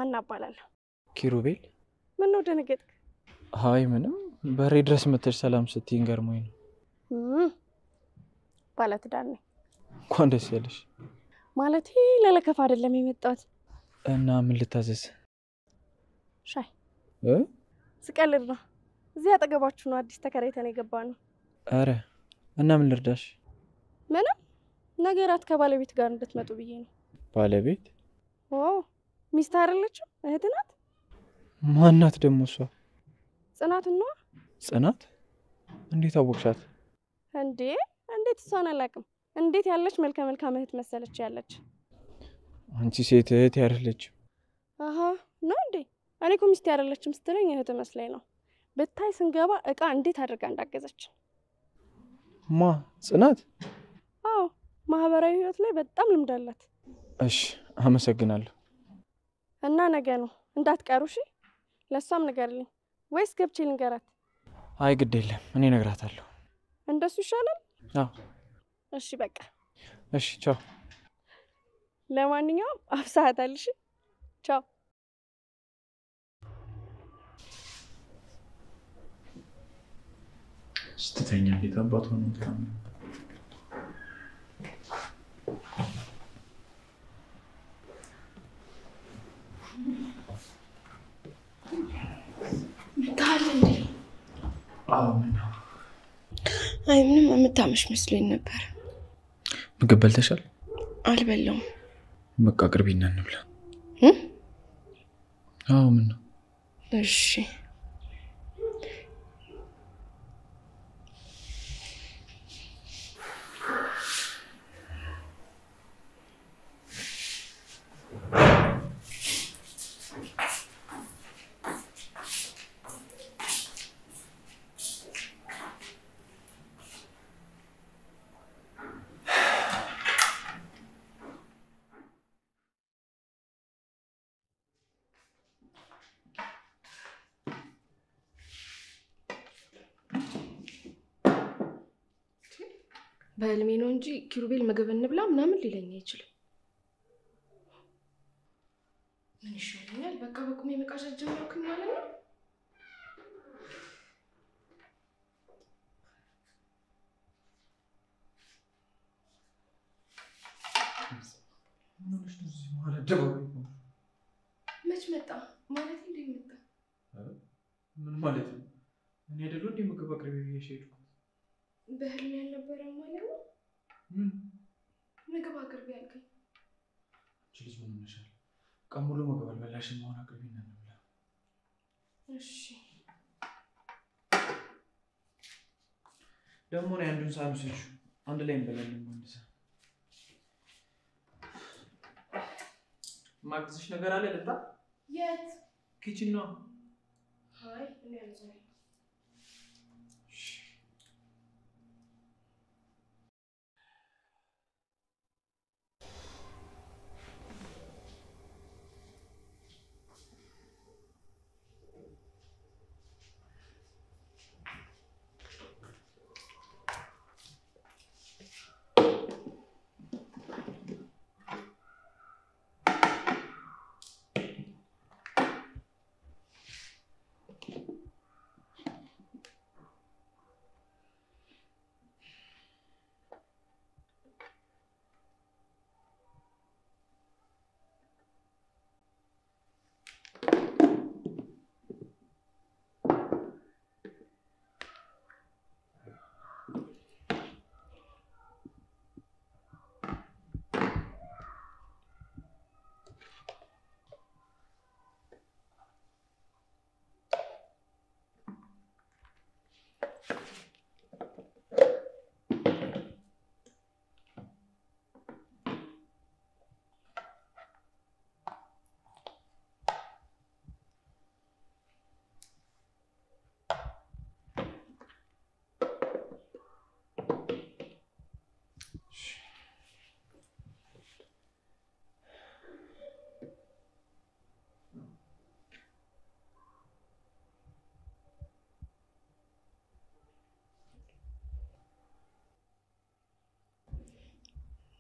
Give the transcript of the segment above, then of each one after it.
ሀና እባላለሁ ኪሩቤል ምን ነው ደነገጥክ አይ ምንም በሬ ድረስ መተሽ ሰላም ስትይኝ ገርሞኝ ነው ባለትዳር ነኝ እንኳን ደስ ያለሽ ማለቴ ለለከፋ አይደለም የመጣሁት እና ምን ልታዘዝ ሻይ ስቀልድ ነው እዚህ አጠገባችሁ ነው አዲስ ተከራይተን የገባነው አረ እና ምን ልርዳሽ ምንም ነገራት ከባለቤት ጋር እንድትመጡ ብዬ ነው ባለቤት ሚስት አይደለችም እህት ናት ማናት ደግሞ እሷ ጽናት እንዴት አወቅሻት እንዴት እሷን አላውቅም እንዴት ያለች መልካም እህት መሰለች ያለች አንቺ ሴት እህት አይደለችም ነው እንዴ እኔ እኮ ሚስት አይደለችም ስትለኝ እህት መስለኝ ነው ብታይ ስንገባ እቃ እንዴት አድርጋ እንዳገዘች ጽናት ማህበራዊ ህይወት ላይ በጣም ልምድ አላት እሺ አመሰግናለሁ እና ነገ ነው እንዳትቀሩ እሺ ለሷም ንገርልኝ ወይስ ገብቼ ልንገራት አይ ግድ የለም እኔ እነግራታለሁ እንደሱ ይሻላል እሺ በቃ እሺ ቻው ለማንኛውም አፍሳታል እሺ ቻው ስትተኛ እንዴት አባቱ ነው አይ ምንም አመጣምሽ መስሎኝ ነበር ምግብ በልተሻል አልበላውም በቃ ቅርቢና እንብላ ምን ነው እሺ በህልሜ ነው እንጂ ኪሩቤል ምግብ እንብላ ምናምን ሊለኝ አይችልም ምን ይሻለኛል በቃ በቁሜ መቃዠት ጀመርኩኝ ማለት ነው መች መጣ ማለት እንዴ መጣ ምን ማለት ነው እኔ አይደለም እንዴ ምግብ አቅርቤ ብዬሽ በህልሜ ያልነበረም ማለት ነው ምግብ አቅርቤ ያልከኝ ልጅ ምን ሆነሻል ቀን ሙሉ ምግብ አልበላሽም መሆን አቅርቢና እንብላ እሺ ደግሞ ነው አንዱን ሳምስሽ አንድ ላይ እንበላለን ወንድሳ ማግዝሽ ነገር አለ ልጣ የት ኪችን ነው አይ እኔ አልዘኝ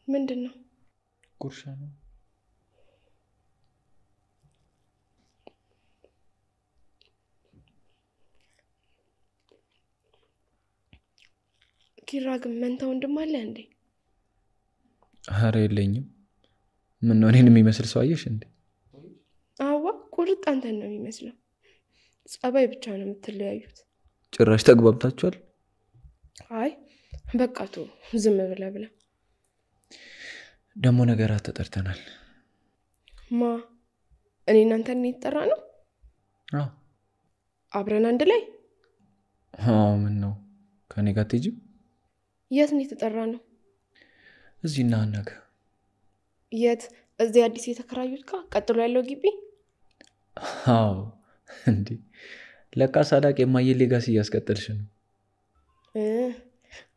ምንድነው? ጉርሻ ነው። ኪራ ግን መንታ ወንድም አለ እንዴ? ኧረ የለኝም። ምን ነው እኔን የሚመስል ሰው አየሽ እንዴ? አዋ ቁርጥ አንተን ነው የሚመስለው። ጸባይ ብቻ ነው የምትለያዩት። ጭራሽ ተግባብታችኋል? አይ በቃ ተው ዝም ብላ ደግሞ ነገራት ተጠርተናል። ማ እኔ እናንተ የተጠራ ነው? አዎ አብረን አንድ ላይ? አዎ ምን ነው ከኔ ጋር ትሄጂም? የት ነው የተጠራ ነው? እዚህና አናጋ። የት? እዚህ አዲስ የተከራዩት ጋር ቀጥሎ ያለው ግቢ? አዎ እንዴ ለካ ሳዳቅ የማየ ሌጋሲ እያስቀጠልሽ ነው።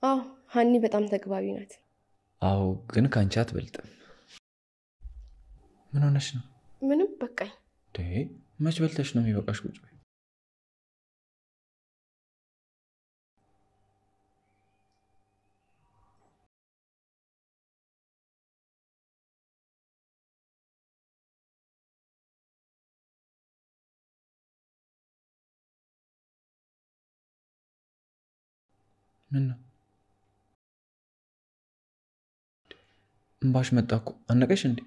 አዎ ሀኒ በጣም ተግባቢ ናት። አዎ ግን ካንቺ አትበልጥም። ምን ሆነሽ ነው? ምንም በቃኝ። መች በልተሽ ነው የሚበቃሽ? ቁጭ በይ። ምን ነው እምባሽ መጣ እኮ አነቀሽ እንዴ?